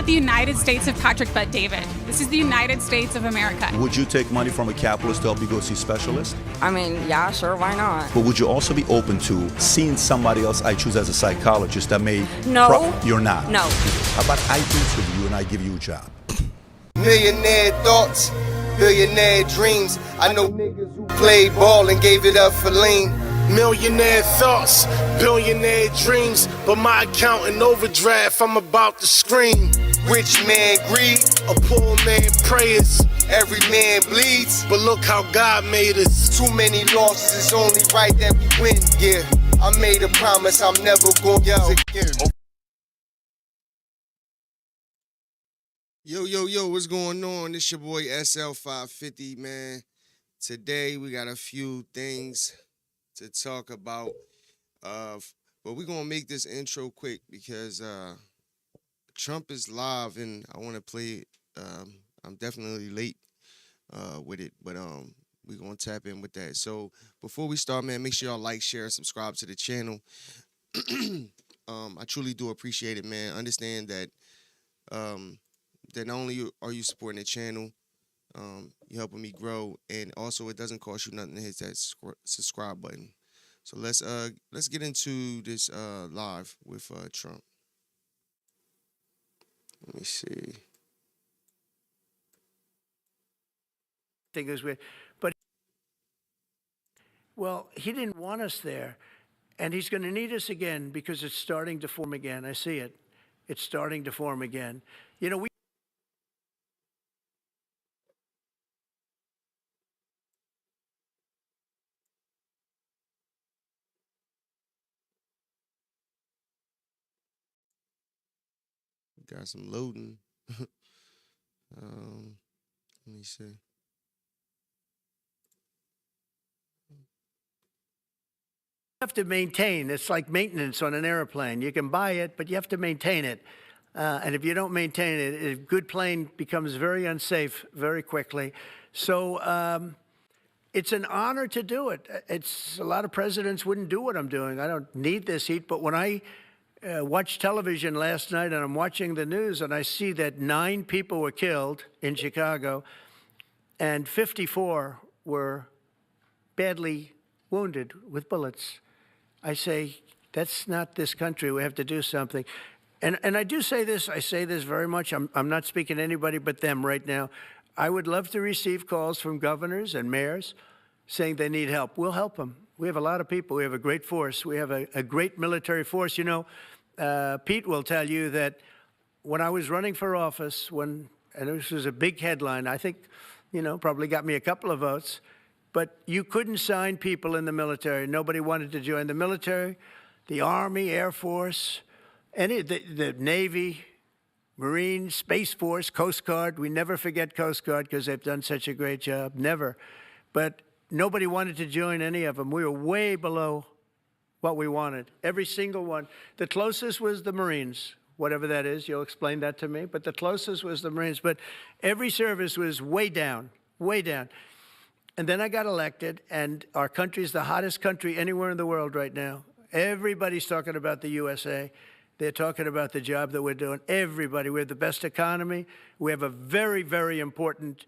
the United States of Patrick Bet David. This is the United States of America. Would you take money from a capitalist to help you go see specialists? I mean, yeah, sure, why not? But would you also be open to seeing somebody else I choose as a psychologist that may... No. You're not? No. How about I interview you and I give you a job? Millionaire thoughts, billionaire dreams. I know niggas who played ball and gave it up for lean. Millionaire thoughts, billionaire dreams, but my account in overdraft, I'm about to scream. Rich man greed, A poor man prayers, every man bleeds. but look how God made us. Too many losses, it's only right that we win. Yeah, I made a promise I'm never gonna lose again. Yo, what's going on? This your boy SL550, man. Today we got a few things to talk about. But we're gonna make this intro quick because Trump is live and I wanna play it. I'm definitely late with it, but we're gonna tap in with that. So before we start, man, make sure y'all like, share, subscribe to the channel. I truly do appreciate it, man. Understand that that not only are you supporting the channel, you're helping me grow, and also it doesn't cost you nothing to hit that subscribe button. So let's get into this live with Trump. Let me see. Think it was weird, but well, he didn't want us there, and he's going to need us again because it's starting to form again. I see it; it's starting to form again. You know, we. Got some loading. Let me see. Have to maintain. It's like maintenance on an airplane. You can buy it, but you have to maintain it. And if you don't maintain it, a good plane becomes very unsafe very quickly. So it's an honor to do it. It's a lot of presidents wouldn't do what I'm doing. I don't need this heat, but when I watched television last night and I'm watching the news and I see that 9 people were killed in Chicago and 54 were badly wounded with bullets, I say, that's not this country. We have to do something. And I do say this, I say this very much. I'm not speaking to anybody but them right now. I would love to receive calls from governors and mayors saying they need help. We'll help them. We have a lot of people. We have a great force. We have a great military force. You know, Pete will tell you that when I was running for office, and this was a big headline, I think, you know, probably got me a couple of votes, but you couldn't sign people in the military. Nobody wanted to join the military, the Army, Air Force, the Navy, Marines, Space Force, Coast Guard. We never forget Coast Guard because they've done such a great job. Never. But nobody wanted to join any of them. We were way below what we wanted. Every single one. The closest was the Marines, whatever that is. You'll explain that to me. But the closest was the Marines. But every service was way down, way down. And then I got elected, and our country's the hottest country anywhere in the world right now. Everybody's talking about the USA. They're talking about the job that we're doing. Everybody. We have the best economy. We have a very, very important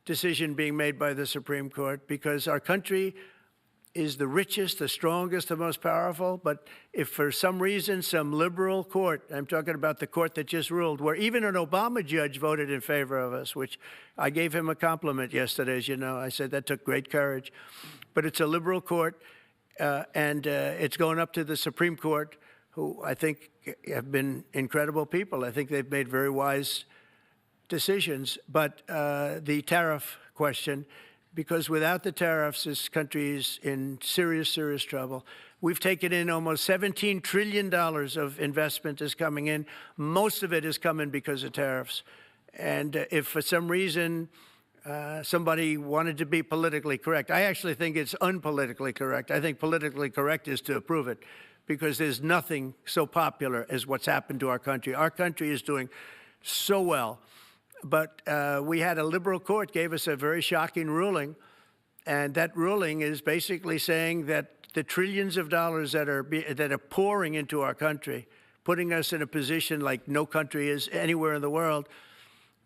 decision being made by the Supreme Court because our country is the richest, the strongest, the most powerful. But if for some reason some liberal court, I'm talking about the court that just ruled, where even an Obama judge voted in favor of us, which I gave him a compliment yesterday, as you know. I said that took great courage. But it's a liberal court, and it's going up to the Supreme Court, who I think have been incredible people. I think they've made very wise decisions. But the tariff question, because without the tariffs, this country is in serious, serious trouble. We've taken in almost $17 trillion of investment is coming in. Most of it is coming because of tariffs. And if for some reason somebody wanted to be politically correct, I actually think it's unpolitically correct. I think politically correct is to approve it because there's nothing so popular as what's happened to our country. Our country is doing so well. But we had a liberal court gave us a very shocking ruling, and that ruling is basically saying that the trillions of dollars that are pouring into our country, putting us in a position like no country is anywhere in the world,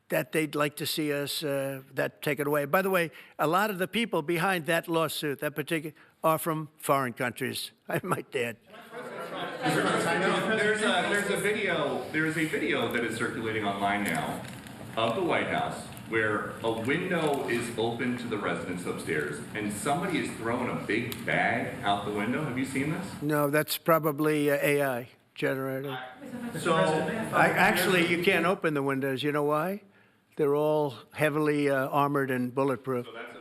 that they'd like to see us that taken away. By the way, a lot of the people behind that lawsuit, that particular, are from foreign countries, I might add. There's a video that is circulating online now of the White House where a window is open to the residents upstairs and somebody is throwing a big bag out the window. Have you seen this? No, that's probably AI generated. So Actually, you can't open the windows. You know why? They're all heavily armored and bulletproof. So that's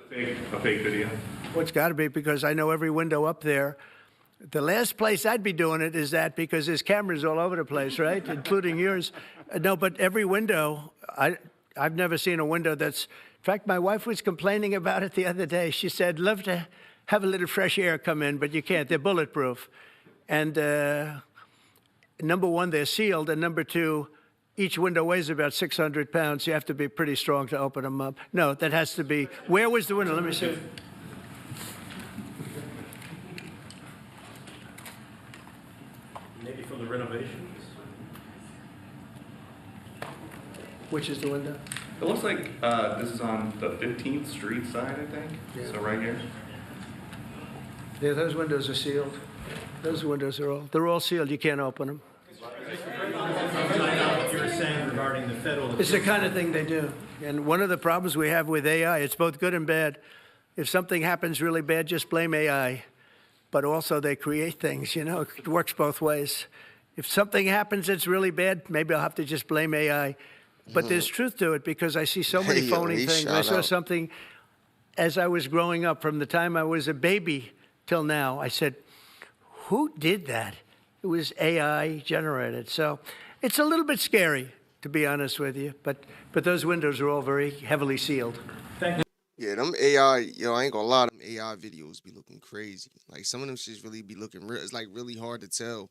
a fake video. Well, it's got to be, because I know every window up there. The last place I'd be doing it is that, because there's cameras all over the place, right? Including yours. No, but every window, I've never seen a window that's, in fact, my wife was complaining about it the other day. She said, love to have a little fresh air come in, but you can't. They're bulletproof. And number one, they're sealed. And number two, each window weighs about 600 pounds. You have to be pretty strong to open them up. No, that has to be, where was the window? Let me see. Maybe from the renovations. Which is the window? It looks like this is on the 15th Street side, I think. Yeah. So right here. Yeah, those windows are sealed. Those windows are they're all sealed. You can't open them. What you were saying regarding the federal. It's the kind of thing they do. And one of the problems we have with AI, it's both good and bad. If something happens really bad, just blame AI. But also they create things, you know, it works both ways. If something happens that's really bad, maybe I'll have to just blame AI. But there's truth to it, because I see so many phony things. I saw something as I was growing up, from the time I was a baby till now. I said, who did that? It was AI generated. So it's a little bit scary, to be honest with you. But those windows are all very heavily sealed. Thank you. Yeah, them AI, yo, I ain't gonna lie, them AI videos be looking crazy. Like, some of them shits really be looking real. It's like really hard to tell.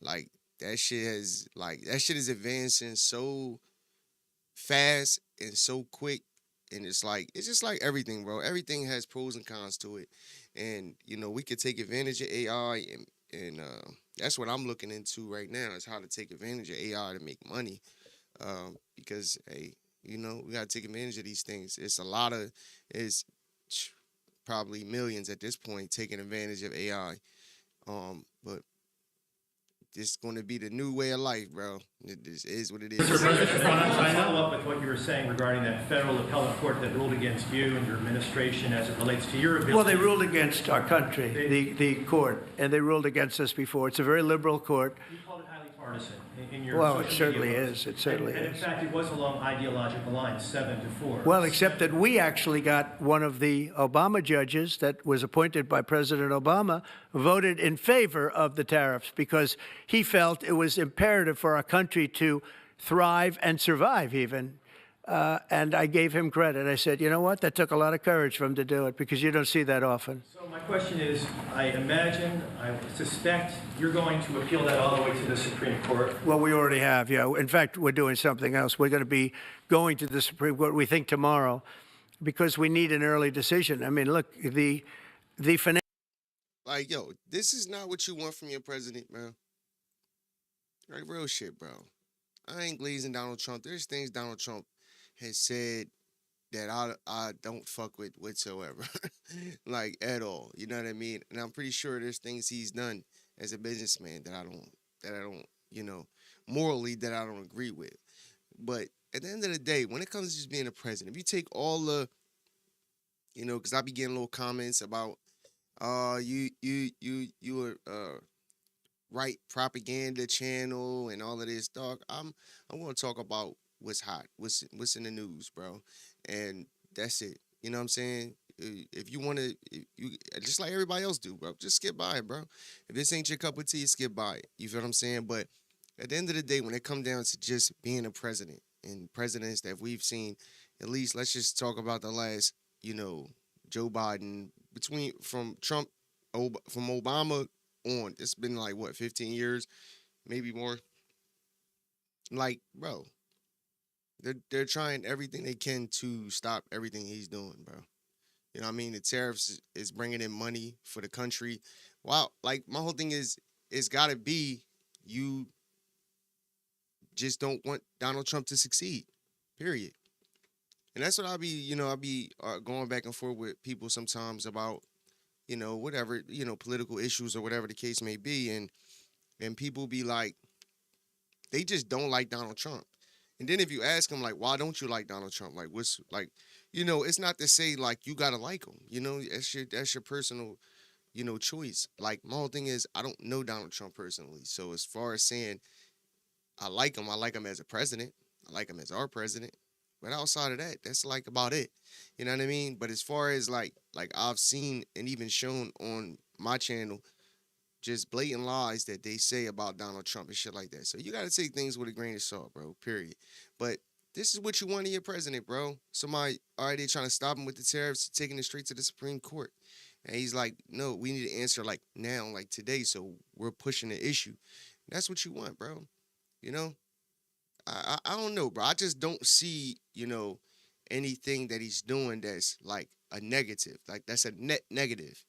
Like, that shit is advancing so fast and so quick. And it's just like everything, bro. Everything has pros and cons to it. And, you know, we could take advantage of AI, and that's what I'm looking into right now, is how to take advantage of AI to make money. Because, hey, you know, we got to take advantage of these things. It's probably millions at this point taking advantage of AI. But this is going to be the new way of life, bro. It is what it is. Mr. President, I want to follow up with what you were saying regarding that federal appellate court that ruled against you and your administration as it relates to your ability. Well, they ruled against our country, the court, and they ruled against us before. It's a very liberal court. You called it highly partisan in your Well, it social certainly media posts. is. It certainly and in is. fact, it was along ideological lines, 7-4. Well, except that we actually got one of the Obama judges that was appointed by President Obama voted in favor of the tariffs, because he felt it was imperative for our country to thrive and survive even. And I gave him credit. I said, you know what? That took a lot of courage for him to do it, because you don't see that often. So my question is, I suspect you're going to appeal that all the way to the Supreme Court. Well, we already have, yeah. In fact, we're doing something else. We're going to be going to the Supreme Court, we think, tomorrow, because we need an early decision. I mean, look, the financial... Like, yo, this is not what you want from your president, bro. Like, real shit, bro. I ain't glazing Donald Trump. There's things Donald Trump has said that I don't fuck with whatsoever. Like, at all. You know what I mean? And I'm pretty sure there's things he's done as a businessman that I don't, you know, morally that I don't agree with. But at the end of the day, when it comes to just being a president, if you take all the, you know, because I be getting little comments about, you are right propaganda channel and all of this, dog. I want to talk about what's hot, what's in the news, bro, and that's it. You know what I'm saying? If you want to, you just like everybody else do, bro. Just skip by it, bro. If this ain't your cup of tea, skip by it. You feel what I'm saying? But at the end of the day, when it comes down to just being a president and presidents that we've seen, at least let's just talk about the last, you know, Joe Biden from Obama on. It's been like what, 15 years, maybe more. Like, bro, they're trying everything they can to stop everything he's doing, bro. You know what I mean? The tariffs is bringing in money for the country. Wow, like my whole thing is, it's got to be you just don't want Donald Trump to succeed. Period. And that's what I'll be going back and forth with people sometimes about, whatever, political issues or whatever the case may be. And people be like, they just don't like Donald Trump. And then if you ask them, like, why don't you like Donald Trump? Like, what's like, it's not to say like you gotta like him. That's your personal, choice. Like my whole thing is I don't know Donald Trump personally. So as far as saying I like him as a president. I like him as our president. But outside of that, that's like about it. You know what I mean? But as far as like I've seen and even shown on my channel, just blatant lies that they say about Donald Trump and shit like that. So you got to take things with a grain of salt, bro. Period. But this is what you want in your president, bro. Somebody already trying to stop him with the tariffs, taking it straight to the Supreme Court. And he's like, no, we need to answer like now, like today. So we're pushing the issue. That's what you want, bro. You know? I don't know, bro. I just don't see, anything that he's doing that's like a negative. Like that's a net negative.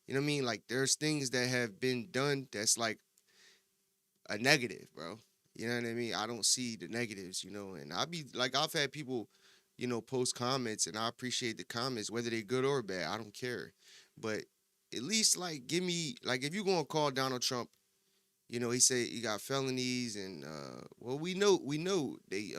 You know what I mean? Like there's things that have been done that's like a negative, bro. You know what I mean? I don't see the negatives, and I've had people, post comments, and I appreciate the comments, whether they're good or bad. I don't care. But at least like give me, like, if you're gonna call Donald Trump, he said he got felonies, and well, we know they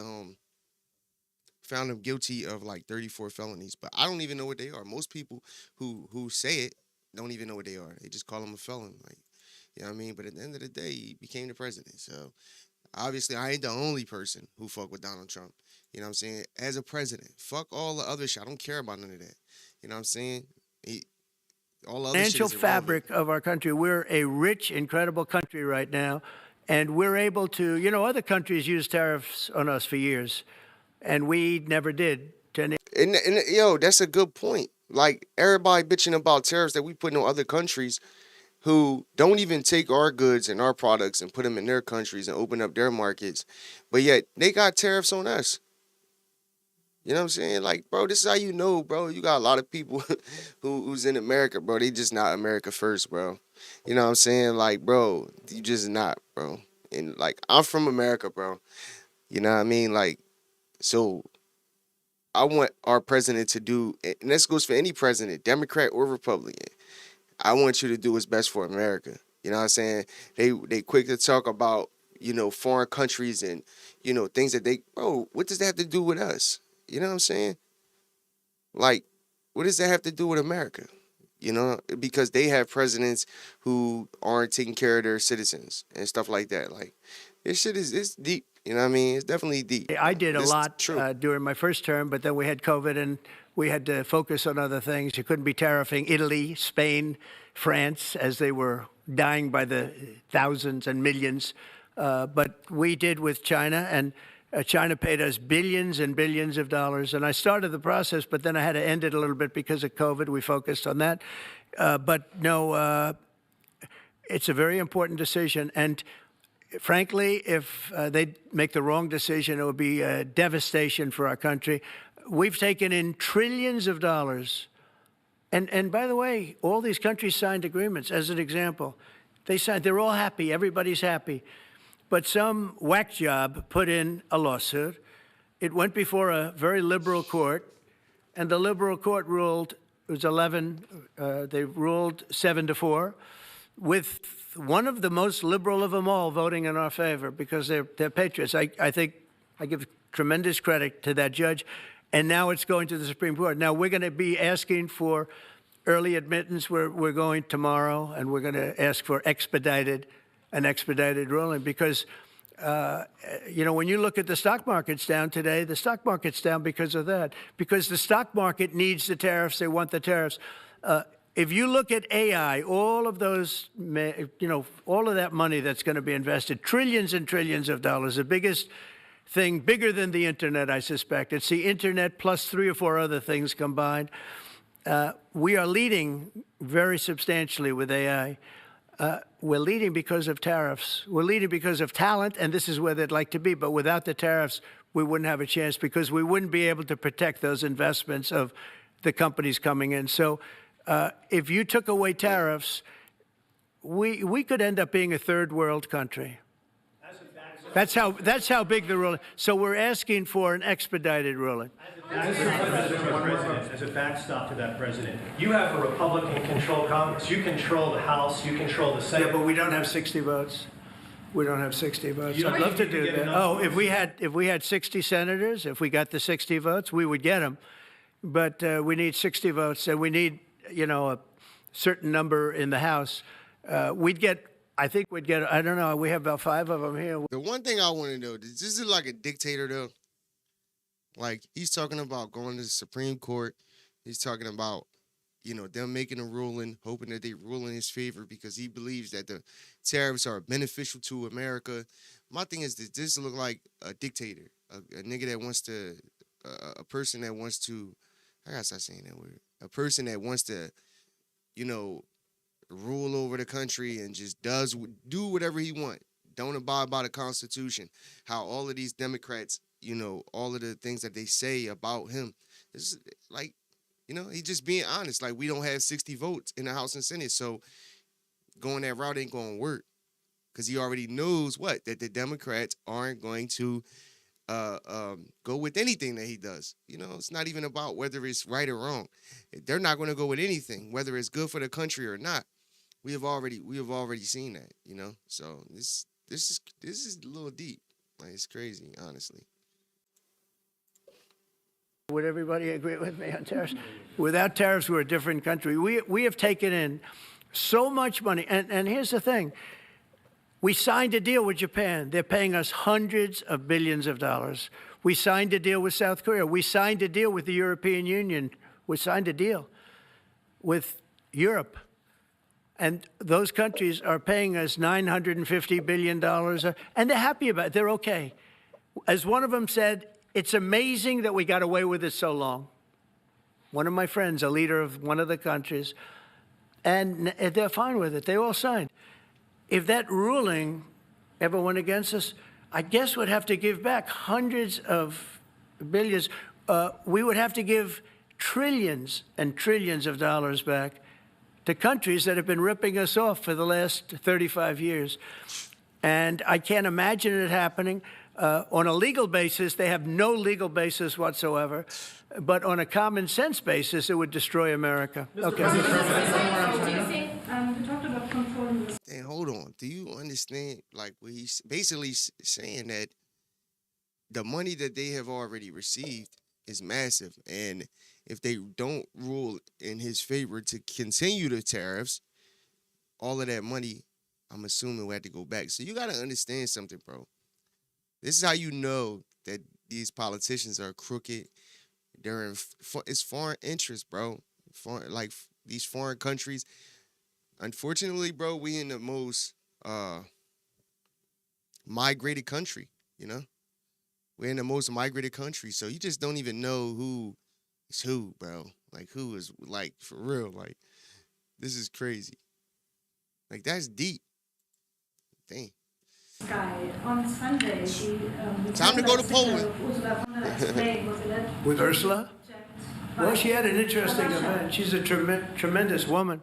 found him guilty of like 34 felonies, but I don't even know what they are. Most people who say it don't even know what they are. They just call him a felon, like, you know what I mean? But at the end of the day, he became the president. So obviously, I ain't the only person who fuck with Donald Trump. You know what I'm saying? As a president, fuck all the other shit. I don't care about none of that. You know what I'm saying? All other Financial shit is irrelevant. fabric of our country. We're a rich, incredible country right now, and we're able to, other countries use tariffs on us for years, and we never did. And yo, that's a good point. Like everybody bitching about tariffs that we put on other countries who don't even take our goods and our products and put them in their countries and open up their markets, but yet they got tariffs on us. You know what I'm saying? Like, bro, this is how you know, bro. You got a lot of people who's in America, bro. They just not America first, bro. You know what I'm saying? Like, bro, you just not, bro. And like, I'm from America, bro. You know what I mean? Like, so I want our president to do, and this goes for any president, Democrat or Republican. I want you to do what's best for America. You know what I'm saying? They quick to talk about, foreign countries and, things that bro, what does that have to do with us? You know what I'm saying? Like, what does that have to do with America? Because they have presidents who aren't taking care of their citizens and stuff like that. Like, this shit it's deep. You know what I mean? It's definitely deep. I did a lot during my first term, but then we had COVID and we had to focus on other things. You couldn't be tariffing Italy, Spain, France, as they were dying by the thousands and millions. But we did with China, and China paid us billions and billions of dollars. And I started the process, but then I had to end it a little bit because of COVID. We focused on that. But no, it's a very important decision. And frankly, if they make the wrong decision, it would be a devastation for our country. We've taken in trillions of dollars. And by the way, all these countries signed agreements. As an example, they're all happy. Everybody's happy. But some whack job put in a lawsuit. It went before a very liberal court, and the liberal court ruled, it was 11, they ruled 7-4, with one of the most liberal of them all voting in our favor because they're patriots. I think I give tremendous credit to that judge. And now it's going to the Supreme Court. Now we're going to be asking for early admittance. We're going tomorrow, and we're going to ask for an expedited ruling because, when you look at the stock market's down today, the stock market's down because of that, because the stock market needs the tariffs. They want the tariffs. If you look at AI, all of those, all of that money that's going to be invested, trillions and trillions of dollars, the biggest thing, bigger than the internet, I suspect. It's the internet plus 3 or 4 other things combined. We are leading very substantially with AI. We're leading because of tariffs. We're leading because of talent, and this is where they'd like to be. But without the tariffs, we wouldn't have a chance because we wouldn't be able to protect those investments of the companies coming in. So if you took away tariffs, we could end up being a third world country. That's how big the ruling. So we're asking for an expedited ruling. As a backstop to that, President, you have a Republican-controlled Congress. You control the House. You control the Senate. Yeah, but we don't have 60 votes. We don't have 60 votes. You don't I'd love to think you do get that. enough Oh, votes? if we had 60 senators, if we got the 60 votes, we would get them. But we need 60 votes, and we need, a certain number in the House. I think we'd get, I don't know, we have about 5 of them here. The one thing I want to know, is this like a dictator though? Like, he's talking about going to the Supreme Court. He's talking about, them making a ruling, hoping that they rule in his favor because he believes that the tariffs are beneficial to America. My thing is that this look like a dictator, a nigga that wants to, a person that wants to, I gotta stop saying that word, a person that wants to, rule over the country and just do whatever he wants. Don't abide by the Constitution. How all of these Democrats, all of the things that they say about him, it's like, he's just being honest. Like, we don't have 60 votes in the House and Senate, so going that route ain't going to work because he already knows that the Democrats aren't going to go with anything that he does. It's not even about whether it's right or wrong. They're not going to go with anything, whether it's good for the country or not. We have already seen that, So this is a little deep. Like, it's crazy, honestly. Would everybody agree with me on tariffs? Without tariffs, we're a different country. We have taken in so much money. And here's the thing. We signed a deal with Japan. They're paying us hundreds of billions of dollars. We signed a deal with South Korea. We signed a deal with the European Union. We signed a deal with Europe. And those countries are paying us $950 billion, and they're happy about it. They're okay. As one of them said, it's amazing that we got away with it so long. One of my friends, a leader of one of the countries, and they're fine with it. They all signed. If that ruling ever went against us, I guess we'd have to give back hundreds of billions. We would have to give trillions and trillions of dollars back to countries that have been ripping us off for the last 35 years. And I can't imagine it happening. On a legal basis, they have no legal basis whatsoever. But on a common sense basis, it would destroy America. Okay. We talked about controlling the... Hey, hold on. Do you understand, like, what he's basically saying that the money that they have already received is massive, and if they don't rule in his favor to continue the tariffs, all of that money, I'm assuming, will have to go back. So you got to understand something, bro. This is how you know that these politicians are crooked. It's foreign interest, bro. These foreign countries. Unfortunately, bro, we in the most migrated country, We're in the most migrated country, so you just don't even know who is who, bro. Like, who is, like, for real. Like, this is crazy. Like, that's deep. Dang. Sky. On Sunday, Time to go to Poland. With Ursula? Well, she had an interesting event. She's a tremendous woman.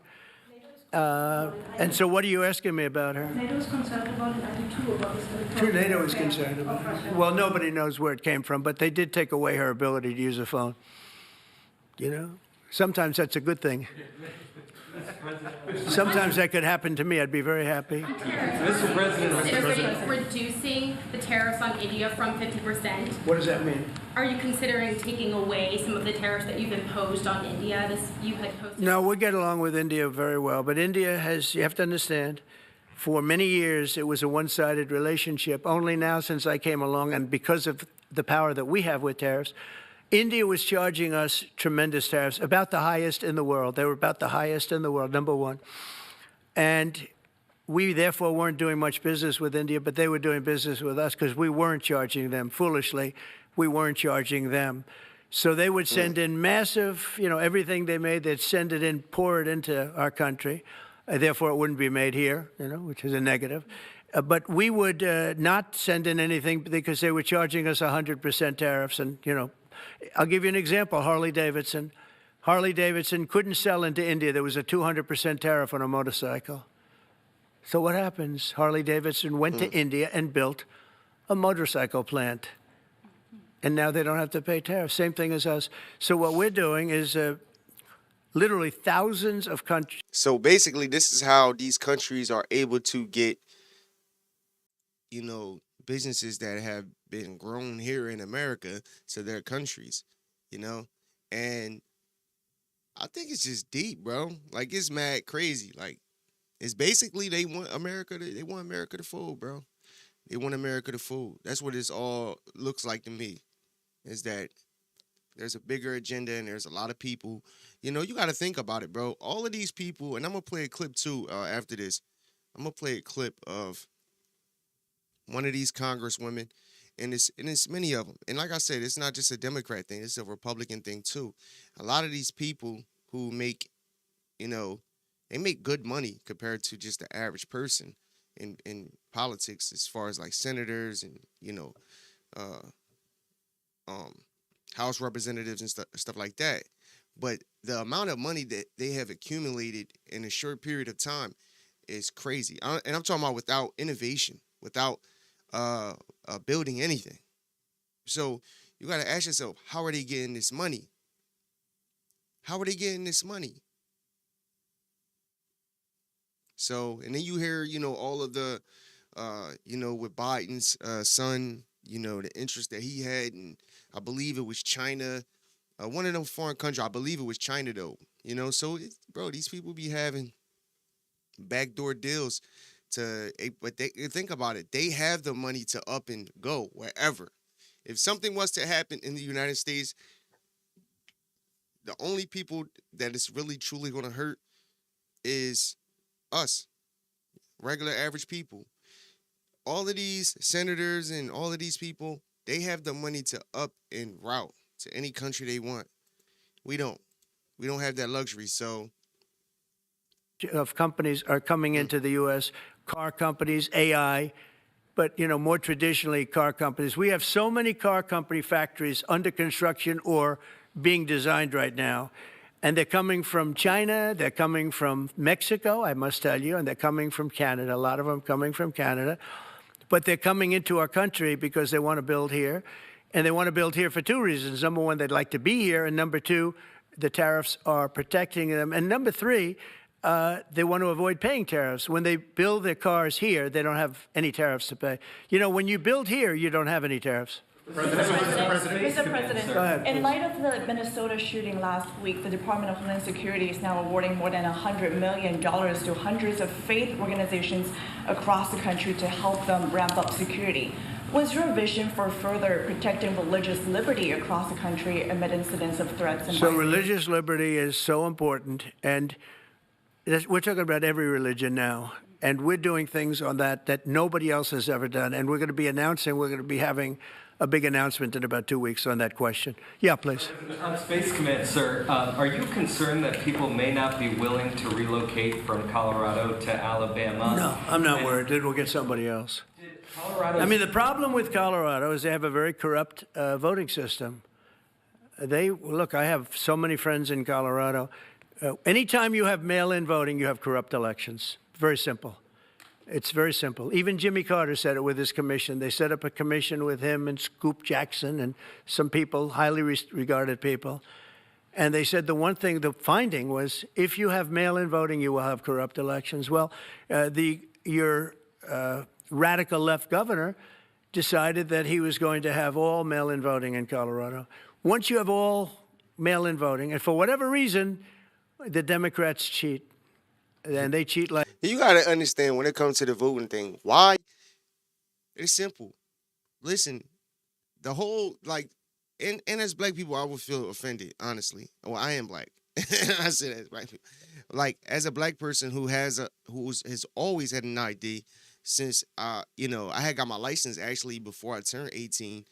And so what are you asking me about her? NATO is concerned about it. I do too, about this. True, NATO is concerned about it. Well, nobody knows where it came from, but they did take away her ability to use a phone. Sometimes that's a good thing. Sometimes that could happen to me. I'd be very happy. Mr. President, reducing the tariffs on India from 50%. What does that mean? Are you considering taking away some of the tariffs that you've imposed on India? No, we get along with India very well. But India has, you have to understand, for many years it was a one-sided relationship. Only now, since I came along, and because of the power that we have with tariffs, India was charging us tremendous tariffs, about the highest in the world. They were about the highest in the world, number one. And we, therefore, weren't doing much business with India, but they were doing business with us because we weren't charging them. Foolishly, we weren't charging them. So they would send in massive, everything they made, they'd send it in, pour it into our country. Therefore, it wouldn't be made here, which is a negative. But we would not send in anything because they were charging us 100% tariffs. And, I'll give you an example, Harley Davidson. Harley Davidson couldn't sell into India. There was a 200% tariff on a motorcycle. So what happens? Harley Davidson went to India and built a motorcycle plant. And now they don't have to pay tariffs. Same thing as us. So what we're doing is literally thousands of countries. So basically, this is how these countries are able to get, businesses that have been grown here in America to their countries, and I think it's just deep, bro. Like, it's mad crazy. Like, it's basically they want America to fold, bro. They want America to fold. That's what it's all looks like to me. Is that there's a bigger agenda and there's a lot of people. You got to think about it, bro. All of these people, and I'm gonna play a clip too after this. I'm gonna play a clip of one of these congresswomen, and it's many of them. And like I said, it's not just a Democrat thing; it's a Republican thing too. A lot of these people who make, they make good money compared to just the average person in politics, as far as like senators and House representatives and stuff like that. But the amount of money that they have accumulated in a short period of time is crazy. And I'm talking about without innovation, without building anything. So you got to ask yourself, how are they getting this money? How are they getting this money? So, and then you hear, all of the, with Biden's son, the interest that he had, and I believe it was China, one of them foreign countries. I believe it was China, though. So, bro, these people be having backdoor deals but they think about it. They have the money to up and go wherever. If something was to happen in the United States, the only people that it's really truly going to hurt is us, regular average people. All of these senators and all of these people, they have the money to up and route to any country they want. We don't. We don't have that luxury. So, of companies are coming into the U.S., car companies, AI, but, more traditionally, car companies. We have so many car company factories under construction or being designed right now. And they're coming from China, they're coming from Mexico, I must tell you, and they're coming from Canada, a lot of them coming from Canada. But they're coming into our country because they want to build here. And they want to build here for two reasons. Number one, they'd like to be here. And number two, the tariffs are protecting them. And number three, they want to avoid paying tariffs. When they build their cars here, they don't have any tariffs to pay. When you build here, you don't have any tariffs. Mr. President, Go ahead, in please. light of the Minnesota shooting last week, the Department of Homeland Security is now awarding more than $100 million to hundreds of faith organizations across the country to help them ramp up security. What's your vision for further protecting religious liberty across the country amid incidents of threats and So violence? religious liberty is so important, and we're talking about every religion now, and we're doing things on that nobody else has ever done, and we're going to be having a big announcement in about 2 weeks on that question. Yeah, please. On Space Command, sir, are you concerned that people may not be willing to relocate from Colorado to Alabama? No, I'm not worried. It will get somebody else. The problem with Colorado is they have a very corrupt voting system. I have so many friends in Colorado. Anytime you have mail-in voting, you have corrupt elections. Very simple. It's very simple. Even Jimmy Carter said it with his commission. They set up a commission with him and Scoop Jackson and some people, highly regarded people. And they said the finding was, if you have mail-in voting, you will have corrupt elections. Well, your radical left governor decided that he was going to have all mail-in voting in Colorado. Once you have all mail-in voting, and for whatever reason, the Democrats cheat. And they cheat like... You got to understand when it comes to the voting thing, why? It's simple. Listen, the whole, and as black people, I would feel offended, honestly. Well, I am black. I said as black people. As a black person who has always had an ID since, I had got my license actually before I turned 18.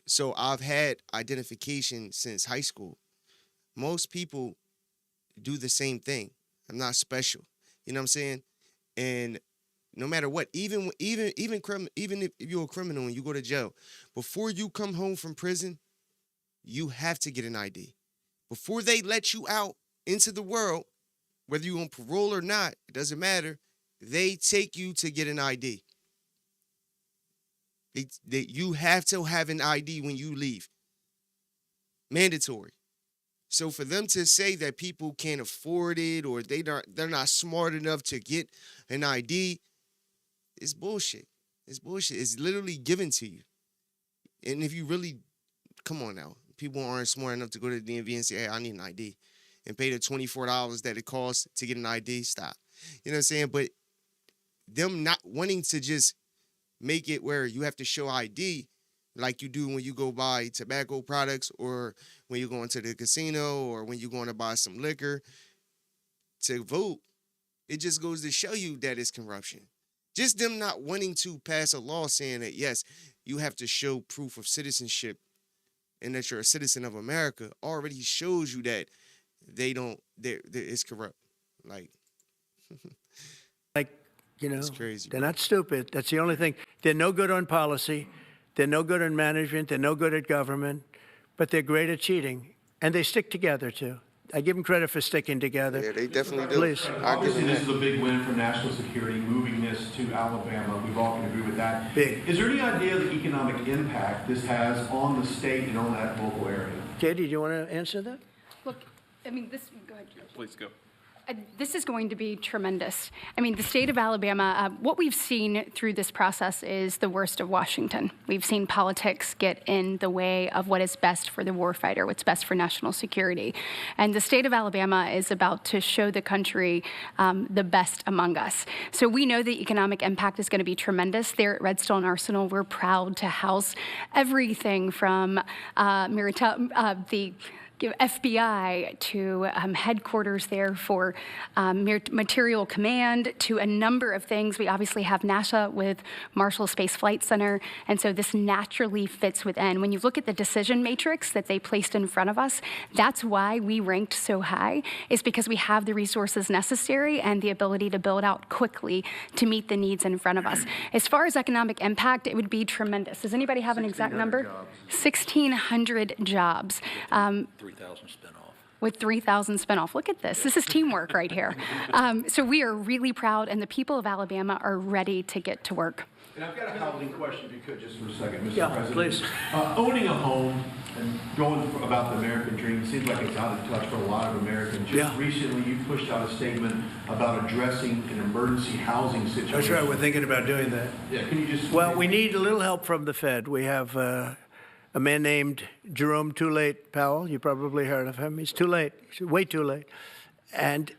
So I've had identification since high school. Most people do the same thing. I'm not special. You know what I'm saying? And no matter what, even if you're a criminal and you go to jail, before you come home from prison, you have to get an ID. Before they let you out into the world, whether you're on parole or not, it doesn't matter. They take you to get an ID. You have to have an ID when you leave. Mandatory. So for them to say that people can't afford it or they're not smart enough to get an ID, it's bullshit. It's bullshit. It's literally given to you. And if you really, come on now, people aren't smart enough to go to the DMV and say, hey, I need an ID, and pay the $24 that it costs to get an ID, stop. You know what I'm saying? But them not wanting to just make it where you have to show ID like you do when you go buy tobacco products or when you go into the casino or when you're going to buy some liquor to vote, it just goes to show you that it's corruption. Just them not wanting to pass a law saying that, yes, you have to show proof of citizenship and that you're a citizen of America already shows you that it's corrupt. Like, it's crazy. They're not stupid. That's the only thing. They're no good on policy. They're no good in management. They're no good at government. But they're great at cheating. And they stick together, too. I give them credit for sticking together. Yeah, they definitely do. Please. Obviously, this is a big win for national security, moving this to Alabama. We've all can agree with that. Big. Is there any idea of the economic impact this has on the state and on that local area? Katie, do you want to answer that? Look, I mean, go ahead, George. Please go. This is going to be tremendous. I mean, the state of Alabama, what we've seen through this process is the worst of Washington. We've seen politics get in the way of what is best for the warfighter, what's best for national security. And the state of Alabama is about to show the country the best among us. So we know the economic impact is going to be tremendous. There at Redstone Arsenal, we're proud to house everything from the FBI to headquarters there for material command to a number of things. We obviously have NASA with Marshall Space Flight Center, and so this naturally fits within. When you look at the decision matrix that they placed in front of us, that's why we ranked so high, is because we have the resources necessary and the ability to build out quickly to meet the needs in front of us. As far as economic impact, it would be tremendous. Does anybody have an exact number? 1,600 jobs. 3,000 spin-off. With 3,000 spin-off. Look at this. This is teamwork right here. So we are really proud, and the people of Alabama are ready to get to work. And I've got a housing question, if you could, just for a second, Mr. Yeah, President. please. Owning a home and going about the American dream seems like it's out of touch for a lot of Americans. Just recently, you pushed out a statement about addressing an emergency housing situation. That's right. We're thinking about doing that. Yeah, can you just... Well, we need a little help from the Fed. We have a man named Jerome Too Late Powell. You probably heard of him. He's too late. He's way too late. And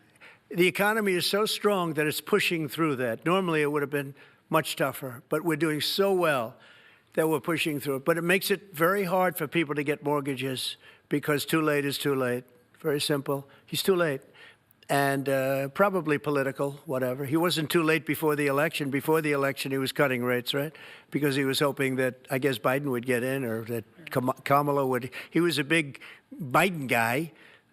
the economy is so strong that it's pushing through that. Normally, it would have been much tougher, but we're doing so well that we're pushing through it. But it makes it very hard for people to get mortgages because too late is too late. Very simple. He's too late. And probably political, whatever. He wasn't too late before the election. Before the election, he was cutting rates, right? Because he was hoping that, I guess, Biden would get in or that Kamala would. He was a big Biden guy.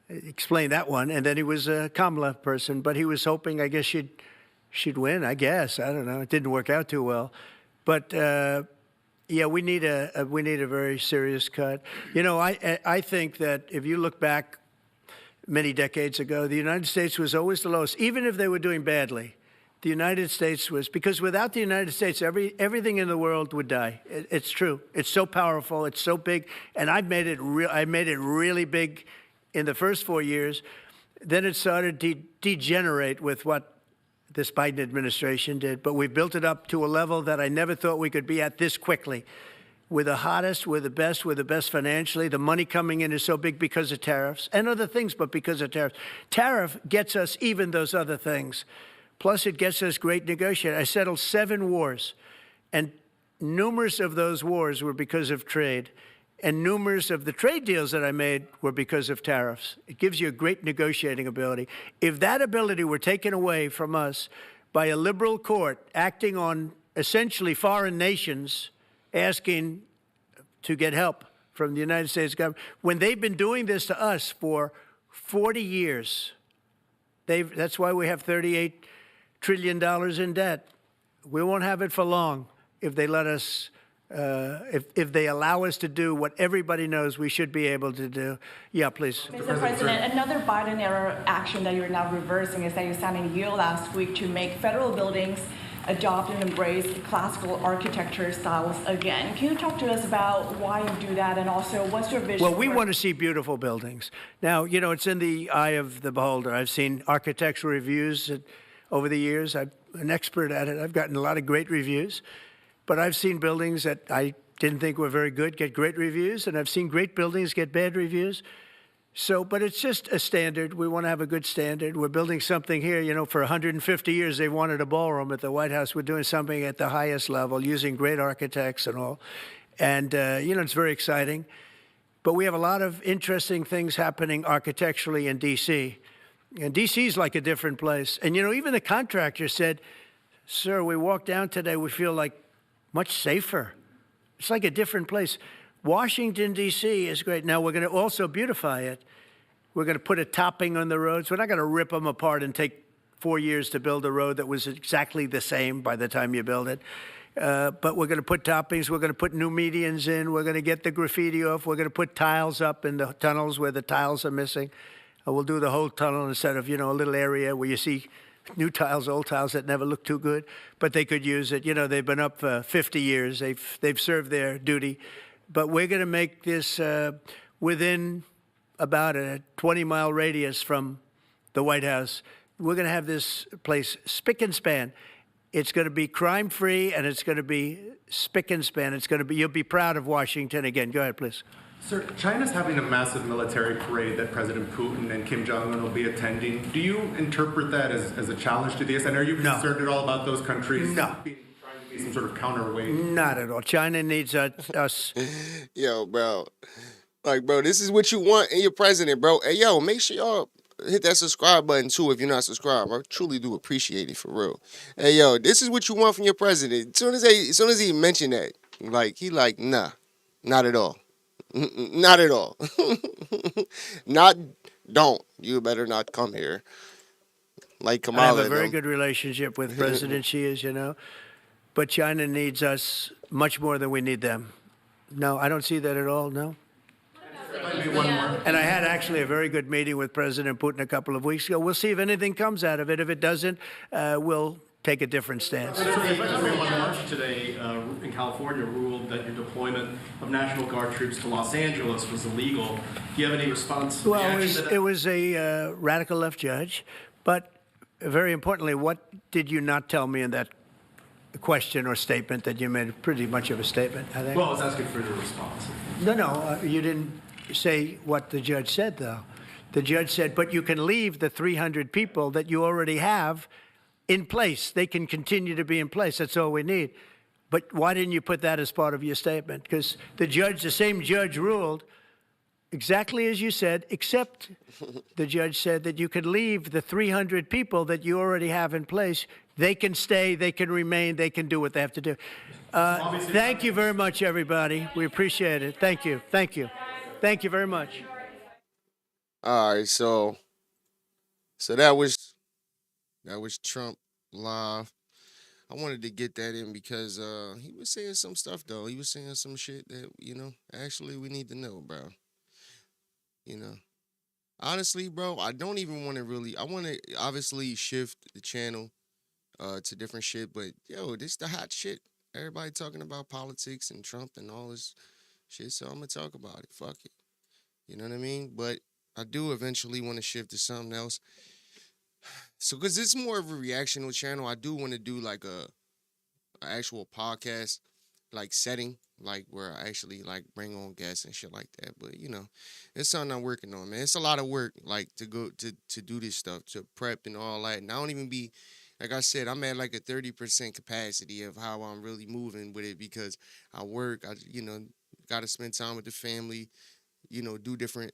Explain that one. And then he was a Kamala person. But he was hoping, I guess, she'd win, I guess. I don't know. It didn't work out too well. But, yeah, we need a very serious cut. You know, I think that if you look back many decades ago, the United States was always the lowest, even if they were doing badly. The United States was, because without the United States, everything in the world would die. It's true. It's so powerful. It's so big. And I made it really big in the first 4 years. Then it started to degenerate with what this Biden administration did. But we've built it up to a level that I never thought we could be at this quickly. We're the hottest, we're the best financially. The money coming in is so big because of tariffs and other things, but because of tariffs. Tariff gets us even those other things. Plus, it gets us great negotiating. I settled 7 wars, and numerous of those wars were because of trade, and numerous of the trade deals that I made were because of tariffs. It gives you a great negotiating ability. If that ability were taken away from us by a liberal court acting on essentially foreign nations, asking to get help from the United States government, when they've been doing this to us for 40 years. That's why we have $38 trillion in debt. We won't have it for long if they let us, if they allow us to do what everybody knows we should be able to do. Yeah, please. Mr. President, another Biden-era action that you're now reversing is that you signed a deal last week to make federal buildings adopt and embrace classical architecture styles again. Can you talk to us about why you do that, and also what's your vision? Well, we want to see beautiful buildings. Now, you know, it's in the eye of the beholder. I've seen architectural reviews over the years. I'm an expert at it. I've gotten a lot of great reviews. But I've seen buildings that I didn't think were very good get great reviews, and I've seen great buildings get bad reviews. So, but it's just a standard. We want to have a good standard. We're building something here. You know, for 150 years, they wanted a ballroom at the White House. We're doing something at the highest level, using great architects and all. And, you know, it's very exciting. But we have a lot of interesting things happening architecturally in D.C. And D.C. is like a different place. And, you know, even the contractor said, sir, we walked down today, we feel like much safer. It's like a different place. Washington, D.C. is great. Now, we're going to also beautify it. We're going to put a topping on the roads. We're not going to rip them apart and take 4 years to build a road that was exactly the same by the time you build it. But we're going to put toppings. We're going to put new medians in. We're going to get the graffiti off. We're going to put tiles up in the tunnels where the tiles are missing. We'll do the whole tunnel instead of, you know, a little area where you see new tiles, old tiles that never look too good, but they could use it. You know, they've been up for 50 years. They've served their duty. But we're going to make this within about a 20-mile radius from the White House. We're going to have this place spick and span. It's going to be crime-free, and it's going to be spick and span. It's going to be, you'll be proud of Washington again. Go ahead, please. Sir, China's having a massive military parade that President Putin and Kim Jong-un will be attending. Do you interpret that as a challenge to this? And are you concerned at all about those countries trying to be some sort of counterweight? Not at all. China needs us. Yo, bro. Like, bro, this is what you want in your president, bro. Hey, yo, make sure y'all hit that subscribe button, too, if you're not subscribed. I truly do appreciate it, for real. Hey, yo, this is what you want from your president. As soon as he mentioned that, like, he like, nah, not at all. Not at all. Don't. You better not come here. Like Kamala. I have a very good relationship with President Xi, as you know. But China needs us much more than we need them. No, I don't see that at all, no. And I had actually a very good meeting with President Putin a couple of weeks ago. We'll see if anything comes out of it. If it doesn't, we'll take a different stance. March today in California ruled that your deployment of National Guard troops to Los Angeles was illegal. Do you have any response? Well, it was a radical left judge, but very importantly, what did you not tell me in that question or statement that you made? Pretty much of a statement, I think. Well, I was asking for your response. No, you didn't say what the judge said, though. The judge said, but you can leave the 300 people that you already have in place. They can continue to be in place. That's all we need. But why didn't you put that as part of your statement? Because the same judge ruled exactly as you said, except the judge said that you could leave the 300 people that you already have in place. They can stay, they can remain, they can do what they have to do. Thank you very much, everybody. We appreciate it. Thank you. Thank you. Thank you very much. All right, so that was Trump live. I wanted to get that in because he was saying some stuff, though. He was saying some shit that, you know, actually we need to know, bro. You know, honestly, bro, I don't even want to really, I want to obviously shift the channel to different shit, but yo, this the hot shit. Everybody talking about politics and Trump and all this shit, so I'm going to talk about it. Fuck it. You know what I mean? But I do eventually want to shift to something else. So, because it's more of a reactional channel, I do want to do like a actual podcast, like setting, like where I actually like bring on guests and shit like that. But you know, it's something I'm working on, man. It's a lot of work, like to go to do this stuff, to prep and all that. And I don't even be, like I said, I'm at like a 30% capacity of how I'm really moving with it because I work, I got to spend time with the family, do different,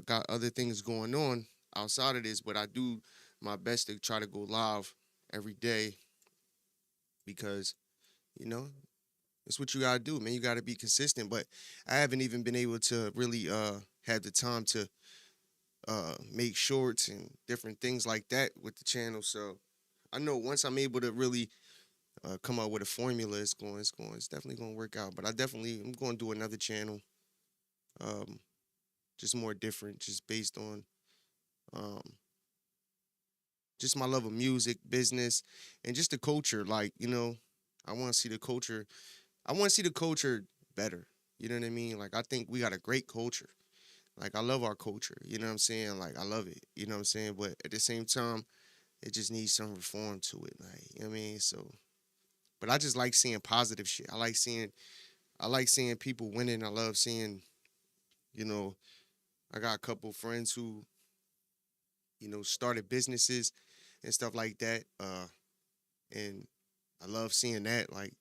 got other things going on outside of this, but I do my best to try to go live every day because, it's what you gotta do, man. You gotta be consistent. But I haven't even been able to really have the time to make shorts and different things like that with the channel. So I know once I'm able to really come up with a formula, it's definitely gonna work out. But I'm gonna do another channel, just more different, just based on just my love of music, business, and just the culture. Like, you know, I want to see the culture. I want to see the culture better. You know what I mean? Like, I think we got a great culture. Like, I love our culture. You know what I'm saying? Like, I love it. You know what I'm saying? But at the same time, it just needs some reform to it. Like, you know what I mean? So, but I just like seeing positive shit. I like seeing people winning. I love seeing, you know, I got a couple friends who, you know, started businesses and stuff like that. And I love seeing that, like,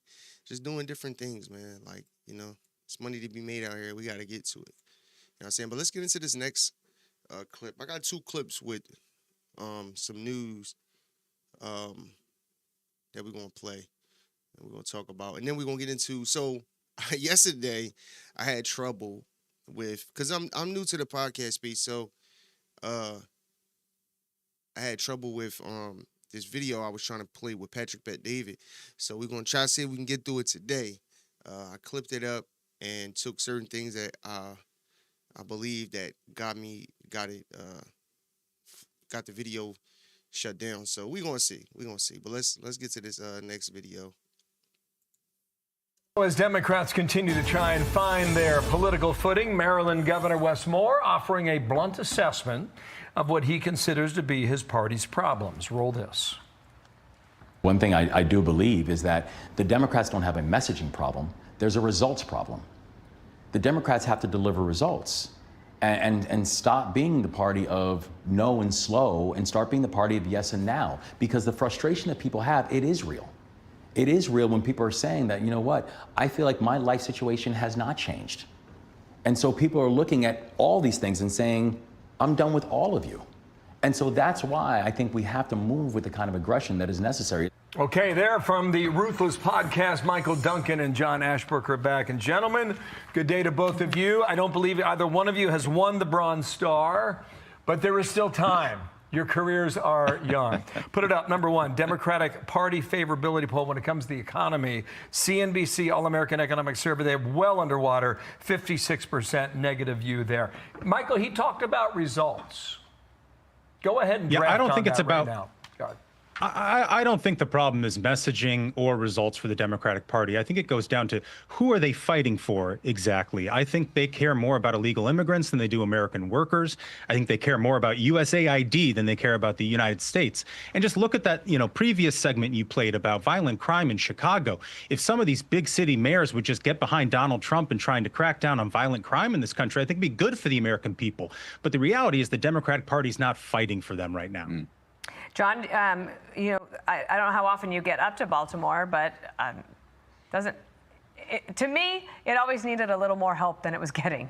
just doing different things, man. Like, you know, it's money to be made out here. We got to get to it. You know what I'm saying? But let's get into this next clip. I got 2 clips with some news that we're going to play and we're going to talk about. And then we're going to get into, so yesterday I had trouble with, because I'm new to the podcast space, so I had trouble with this video I was trying to play with Patrick Bet David. So we're going to try to see if we can get through it today. I clipped it up and took certain things that I believe that got the video shut down. So we're going to see. But let's get to this next video. As Democrats continue to try and find their political footing, Maryland Governor Wes Moore offering a blunt assessment of what he considers to be his party's problems. Roll this. One thing I do believe is that the Democrats don't have a messaging problem. There's a results problem. The Democrats have to deliver results and stop being the party of no and slow and start being the party of yes and now, because the frustration that people have, it is real. It is real when people are saying that, you know what, I feel like my life situation has not changed. And so people are looking at all these things and saying, I'm done with all of you. And so that's why I think we have to move with the kind of aggression that is necessary. Okay, there from the Ruthless podcast, Michael Duncan and John Ashbrook are back. And gentlemen, good day to both of you. I don't believe either one of you has won the Bronze Star, but there is still time. Your careers are young. Put it up. Number 1, Democratic Party favorability poll when it comes to the economy. CNBC All-American Economic Survey, they're well underwater, 56% negative view there. Michael, he talked about results. Go ahead and I don't think it's about. Right now. God. I don't think the problem is messaging or results for the Democratic Party. I think it goes down to who are they fighting for exactly. I think they care more about illegal immigrants than they do American workers. I think they care more about USAID than they care about the United States. And just look at that, previous segment you played about violent crime in Chicago. If some of these big city mayors would just get behind Donald Trump and trying to crack down on violent crime in this country, I think it'd be good for the American people. But the reality is the Democratic Party is not fighting for them right now. John, I don't know how often you get up to Baltimore, but to me, it always needed a little more help than it was getting.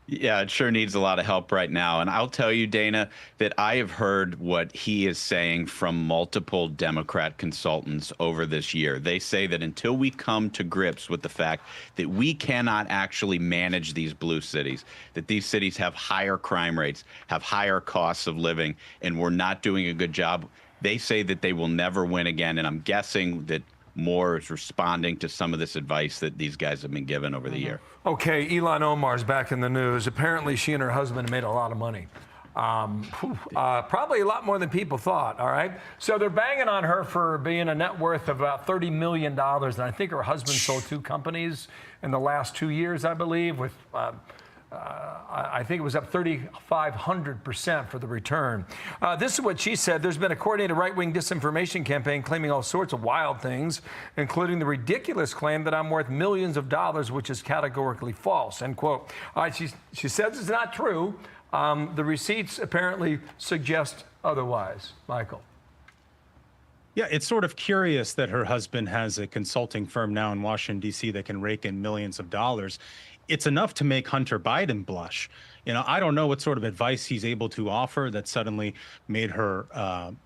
Yeah, it sure needs a lot of help right now. And I'll tell you, Dana, that I have heard what he is saying from multiple Democrat consultants over this year. They say that until we come to grips with the fact that we cannot actually manage these blue cities, that these cities have higher crime rates, have higher costs of living, and we're not doing a good job, they say that they will never win again. And I'm guessing that Moore is responding to some of this advice that these guys have been given over the year. Okay, Ilhan Omar's back in the news. Apparently, she and her husband made a lot of money. Probably a lot more than people thought, all right? So they're banging on her for being a net worth of about $30 million. And I think her husband sold 2 companies in the last 2 years, I believe, with I think it was up 3,500% for the return. This is what she said. There's been a coordinated right-wing disinformation campaign claiming all sorts of wild things, including the ridiculous claim that I'm worth millions of dollars, which is categorically false, end quote. She says it's not true. The receipts apparently suggest otherwise. Michael. Yeah, it's sort of curious that her husband has a consulting firm now in Washington, D.C. that can rake in millions of dollars. It's enough to make Hunter Biden blush. I don't know what sort of advice he's able to offer that suddenly made her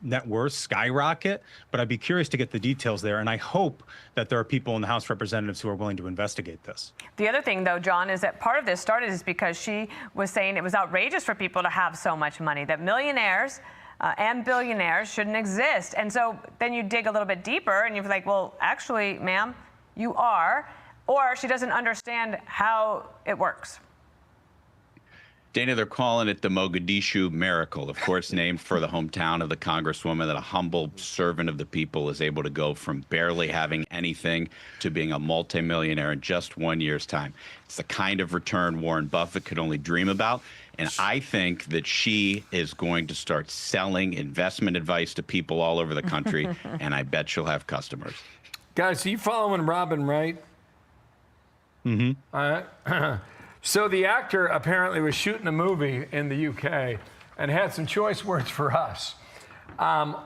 net worth skyrocket, but I'd be curious to get the details there. And I hope that there are people in the House of Representatives who are willing to investigate this. The other thing, though, John, is that part of this started is because she was saying it was outrageous for people to have so much money, that millionaires and billionaires shouldn't exist. And so then you dig a little bit deeper and you're like, well, actually, ma'am, you are. Or she doesn't understand how it works. Dana, they're calling it the Mogadishu miracle, of course, named for the hometown of the congresswoman, that a humble servant of the people is able to go from barely having anything to being a multimillionaire in just 1 year's time. It's the kind of return Warren Buffett could only dream about. And I think that she is going to start selling investment advice to people all over the country, and I bet she'll have customers. Guys, are you following Robin Wright? Mm-hmm. All right. So the actor apparently was shooting a movie in the UK and had some choice words for us.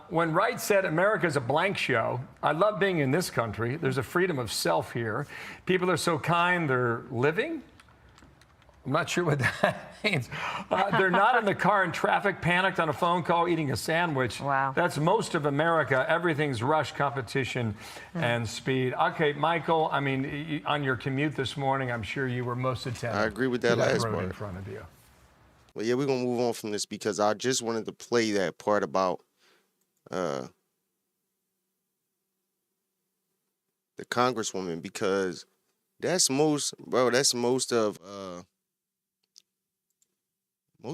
When Wright said America's a blank show, I love being in this country. There's a freedom of self here. People are so kind, they're living. I'm not sure what that means. They're not in the car in traffic, panicked on a phone call, eating a sandwich. Wow. That's most of America. Everything's rush, competition, and speed. Okay, Michael, I mean, on your commute this morning, I'm sure you were most attentive. I agree with that last road part. in front of you. Well, yeah, we're going to move on from this because I just wanted to play that part about the congresswoman, because that's most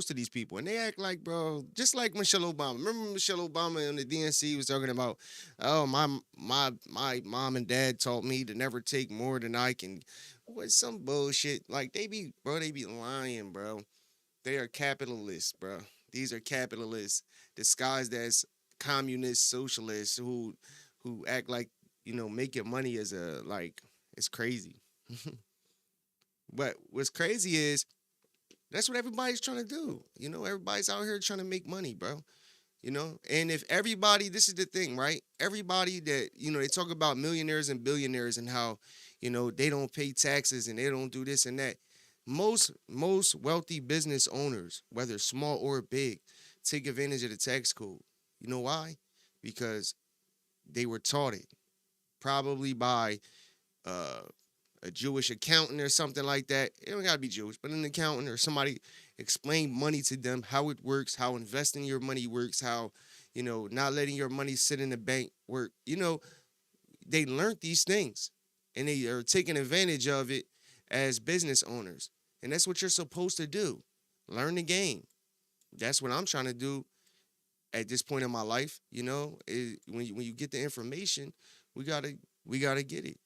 of these people, and they act like, bro, just like Michelle Obama. Remember Michelle Obama on the DNC was talking about, oh, my mom and dad taught me to never take more than I can. What, some bullshit. Like, they be lying, bro. They are capitalists, bro. These are capitalists disguised as communist socialists who act like, making money is it's crazy. But what's crazy is that's what everybody's trying to do. Everybody's out here trying to make money, bro. And if everybody, this is the thing, right? Everybody that, they talk about millionaires and billionaires and how, they don't pay taxes and they don't do this and that. Most wealthy business owners, whether small or big, take advantage of the tax code. You know why? Because they were taught it, probably by a Jewish accountant or something like that. It don't gotta be Jewish, but an accountant or somebody explain money to them, how it works, how investing your money works, how, not letting your money sit in the bank work. They learned these things and they are taking advantage of it as business owners. And that's what you're supposed to do. Learn the game. That's what I'm trying to do at this point in my life. When you get the information, we gotta get it.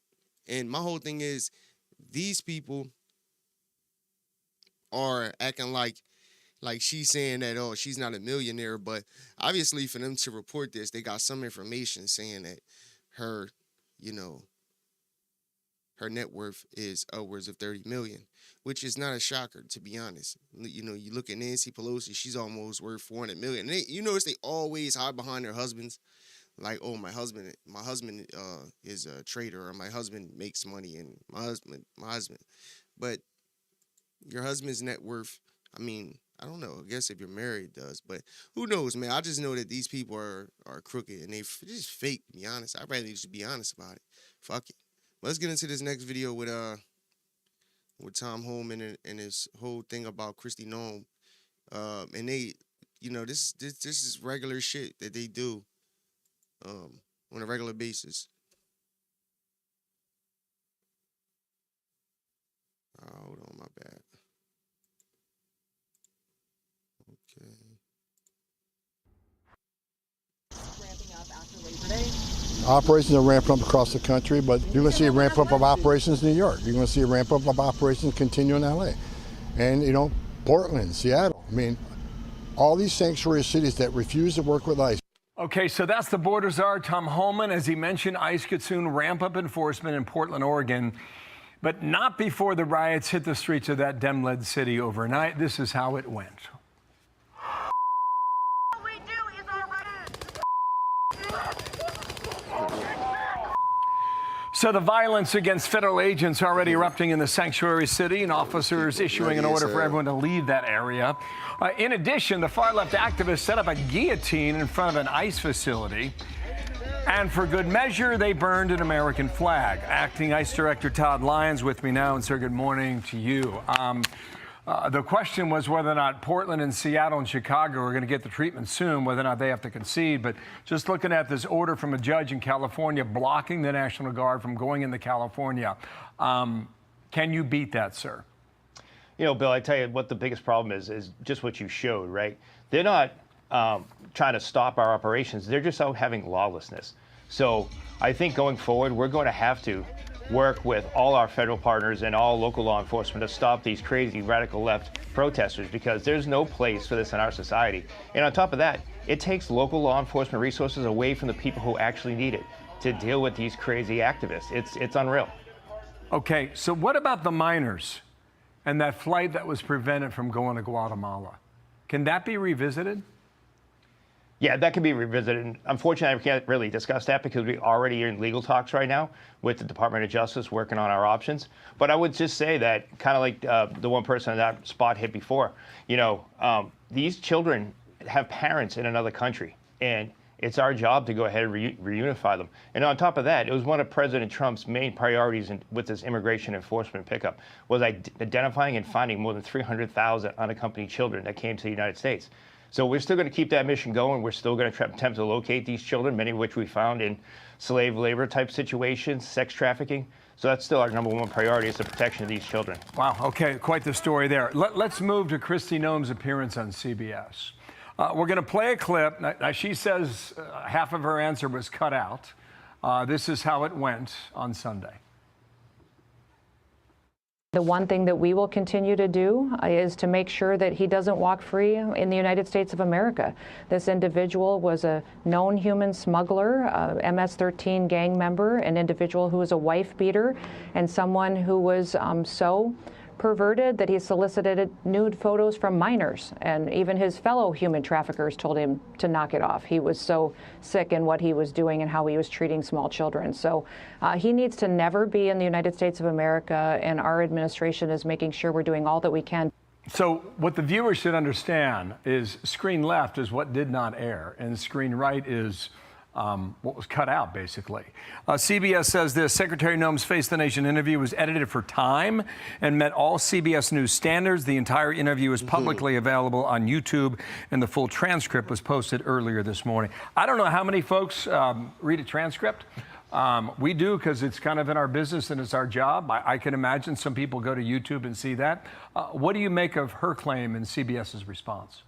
And my whole thing is, these people are acting like she's saying that, oh, she's not a millionaire. But obviously for them to report this, they got some information saying that her, her net worth is upwards of 30 million, which is not a shocker, to be honest. You look at Nancy Pelosi, she's almost worth 400 million. And they always hide behind their husbands. Like, oh, my husband is a trader, or my husband makes money, and my husband. But your husband's net worth, I mean, I don't know. I guess if you're married, it does. But who knows, man? I just know that these people are crooked, and they just fake, to be honest. I'd rather just be honest about it. Fuck it. Let's get into this next video with Tom Homan and his whole thing about Kristi Noem. And they, this is regular shit that they do. On a regular basis. Hold on, my bad. Okay. Ramping up after Labor Day. Operations are ramping up across the country, but you're going to see a ramp up of operations in New York. You're going to see a ramp up of operations continue in L.A. And, Portland, Seattle. I mean, all these sanctuary cities that refuse to work with ICE. Okay, so that's the border czar, Tom Homan. As he mentioned, ICE could soon ramp up enforcement in Portland, Oregon, but not before the riots hit the streets of that Dem-led city overnight. This is how it went. So the violence against federal agents already erupting in the sanctuary city, and officers issuing an order for everyone to leave that area. In addition, the far-left activists set up a guillotine in front of an ICE facility. And for good measure, they burned an American flag. Acting ICE Director Todd Lyons with me now, and sir, good morning to you. The question was whether or not Portland and Seattle and Chicago are going to get the treatment soon, whether or not they have to concede. But just looking at this order from a judge in California blocking the National Guard from going into California, can you beat that, sir? You know, Bill, I tell you what the biggest problem is just what you showed, right? They're not trying to stop our operations. They're just out having lawlessness. So I think going forward, we're going to have to work with all our federal partners and all local law enforcement to stop these crazy radical left protesters, because there's no place for this in our society. And on top of that, it takes local law enforcement resources away from the people who actually need it to deal with these crazy activists. It's unreal. Okay, so what about the miners and that flight that was prevented from going to Guatemala? Can that be revisited? Yeah, that can be revisited. And unfortunately, I can't really discuss that because we already are in legal talks right now with the Department of Justice working on our options. But I would just say that, kind of like the one person on that spot hit before, you know, these children have parents in another country, and it's our job to go ahead and reunify them. And on top of that, it was one of President Trump's main priorities with this immigration enforcement pickup was identifying and finding more than 300,000 unaccompanied children that came to the United States. So we're still going to keep that mission going. We're still going to attempt to locate these children, many of which we found in slave labor type situations, sex trafficking. So that's still our #1 priority, is the protection of these children. Wow, okay, quite the story there. Let's move to Kristi Noem's appearance on CBS. We're going to play a clip. Now, she says half of her answer was cut out. This is how it went on Sunday. The one thing that we will continue to do is to make sure that he doesn't walk free in the United States of America. This individual was a known human smuggler, a MS-13 gang member, an individual who was a wife beater, and someone who was so perverted that he solicited nude photos from minors, and even his fellow human traffickers told him to knock it off. He was so sick in what he was doing and how he was treating small children. So he needs to never be in the United States of America, and our administration is making sure we're doing all that we can. So what the viewers should understand is screen left is what did not air, and screen right is what was cut out, basically. CBS says this: Secretary Noem's Face the Nation interview was edited for time and met all CBS News standards. The entire interview is publicly available on YouTube, and the full transcript was posted earlier this morning. I don't know how many folks read a transcript. We do, because it's kind of in our business and it's our job. I can imagine some people go to YouTube and see that. What do you make of her claim and CBS's response?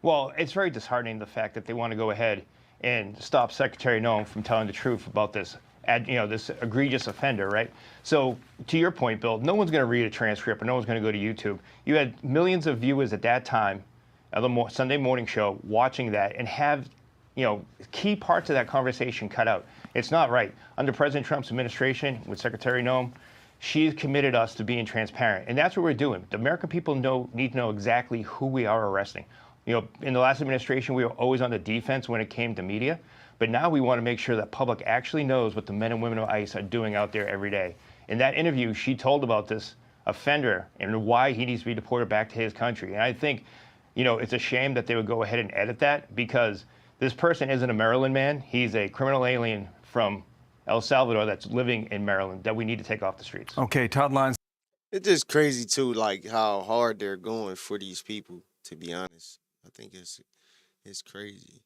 Well, it's very disheartening, the fact that they want to go ahead and stop Secretary Noem from telling the truth about this, this egregious offender, right? So to your point, Bill, no one's going to read a transcript, or no one's going to go to YouTube. You had millions of viewers at that time, at the Sunday morning show, watching that and have, key parts of that conversation cut out. It's not right. Under President Trump's administration with Secretary Noem, she's committed us to being transparent, and that's what we're doing. The American people need to know exactly who we are arresting. In the last administration, we were always on the defense when it came to media, but now we want to make sure that public actually knows what the men and women of ICE are doing out there every day. In that interview, she told about this offender and why he needs to be deported back to his country. And I think, it's a shame that they would go ahead and edit that, because this person isn't a Maryland man. He's a criminal alien from El Salvador that's living in Maryland that we need to take off the streets. Okay, Todd Lyons. It's just crazy, too, like how hard they're going for these people, to be honest. I think it's crazy.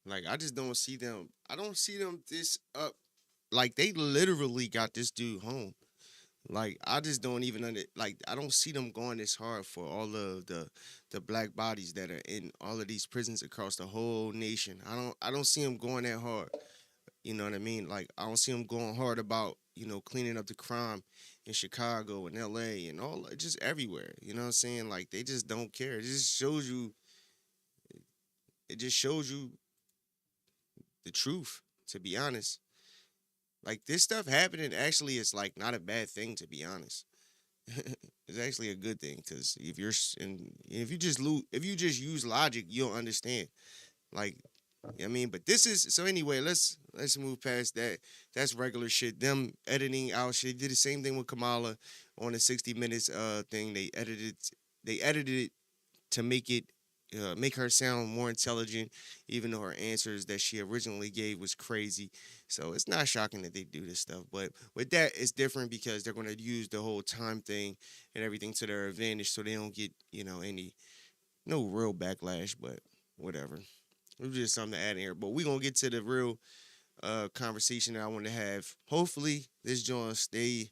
Like, I just don't see them. I don't see them this up. Like, they literally got this dude home. Like, I just don't even I don't see them going this hard for all of the black bodies that are in all of these prisons across the whole nation. I don't see them going that hard. You know what I mean? Like, I don't see them going hard about, cleaning up the crime in Chicago and N.G.L.A. and all, just everywhere. You know what I'm saying? Like, they just don't care. It just shows you the truth, to be honest. Like, this stuff happening actually is, like, not a bad thing, to be honest. It's actually a good thing, because if you just use logic, you'll understand. Like, but this is, so anyway, let's move past that. That's regular shit. Them editing out shit. They did the same thing with Kamala on the 60 Minutes thing. They edited it to make her sound more intelligent, even though her answers that she originally gave was crazy. So it's not shocking that they do this stuff. But with that, it's different, because they're going to use the whole time thing and everything to their advantage, so they don't get, no real backlash, but whatever. It was just something to add in here. But we're going to get to the real conversation that I want to have. Hopefully, this joint stay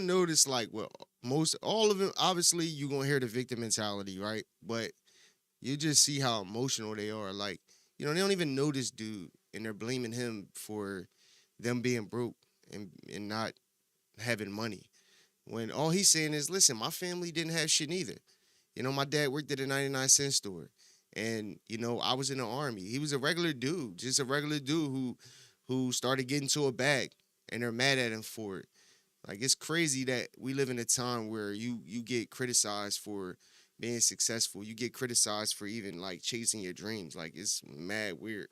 y'all notice, like, with all of it, obviously you're gonna hear the victim mentality, right? But you just see how emotional they are. Like, they don't even know this dude, and they're blaming him for them being broke and not having money. When all he's saying is, listen, my family didn't have shit either. My dad worked at a 99-cent store. And, I was in the Army. He was a regular dude, just a regular dude who started getting to a bag, and they're mad at him for it. Like, it's crazy that we live in a time where you get criticized for being successful. You get criticized for even, like, chasing your dreams. Like, it's mad weird.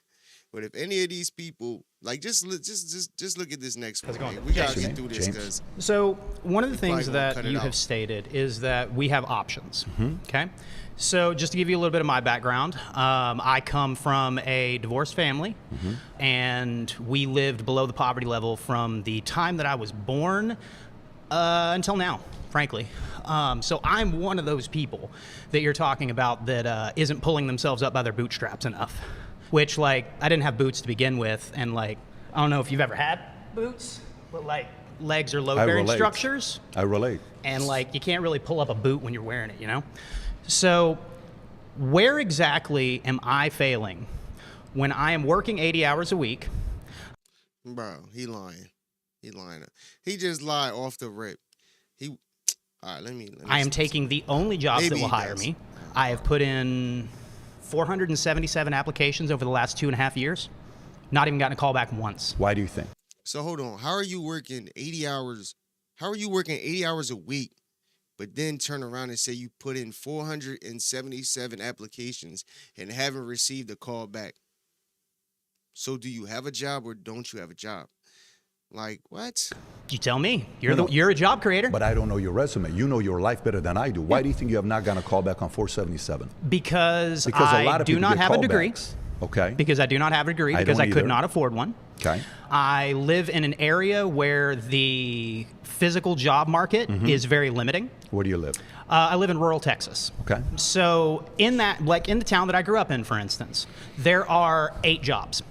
But if any of these people, like, just look at this next one. Man. We got to get through this because. So one of the things that you have stated is that we have options. Okay. So just to give you a little bit of my background, I come from a divorced family, and we lived below the poverty level from the time that I was born until now, frankly. So I'm one of those people that you're talking about that isn't pulling themselves up by their bootstraps enough. Which, like, I didn't have boots to begin with, and, like, I don't know if you've ever had boots, but, like, legs are load-bearing structures. I relate. And, like, you can't really pull up a boot when you're wearing it, So where exactly am I failing when I am working 80 hours a week? Bro, he lying. He just lied off the rip. All right, let me I am taking the only jobs that will hire me. I have put in 477 applications over the last 2.5 years. Not even gotten a call back once. Why do you think? So hold on. How are you working 80 hours? How are you working 80 hours a week, but then turn around and say you put in 477 applications and haven't received a call back? So do you have a job or don't you have a job? Like, what? You tell me. You're a job creator. But I don't know your resume. You know your life better than I do. Why do you think you have not gotten a call back on 477? Because I do not have a degree. Okay. Because I do not have a degree, because I could not afford one. Okay. I live in an area where the physical job market is very limiting. Where do you live? I live in rural Texas. Okay. So in that, like in the town that I grew up in, for instance, there are 8 jobs,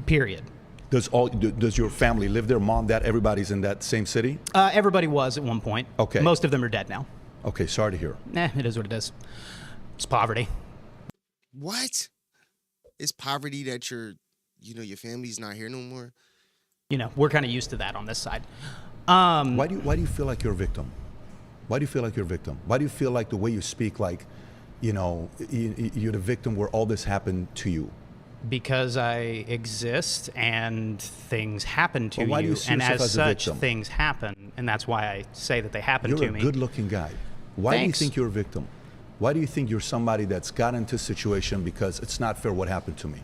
period. Does your family live there? Mom, dad, everybody's in that same city? Everybody was at one point. Okay. Most of them are dead now. Okay, sorry to hear. It is what it is. It's poverty. What? It's poverty that your family's not here no more? We're kind of used to that on this side. Why do you feel like you're a victim? Why do you feel like you're a victim? Why do you feel like the way you speak, like, you're the victim where all this happened to you? Because I exist and things happen to why do you, you see and yourself as as a such, victim? things happen, and that's why I say that they happen to me. You're a good-looking guy. Why Thanks. do you think you're a victim? Why do you think you're somebody that's got into a situation because it's not fair what happened to me?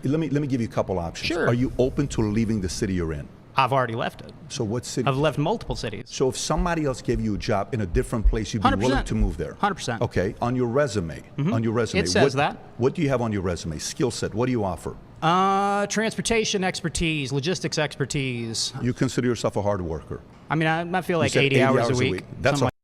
Let me give you a couple options. Sure. Are you open to leaving the city you're in? I've already left it. So what city? I've left multiple cities. So if somebody else gave you a job in a different place, you'd be 100%. willing to move there? 100%. Okay. On your resume, It says that. What do you have on your resume? Skill set. What do you offer? Transportation expertise, logistics expertise. You consider yourself a hard worker? I mean, I feel You like said 80 hours a week. That's something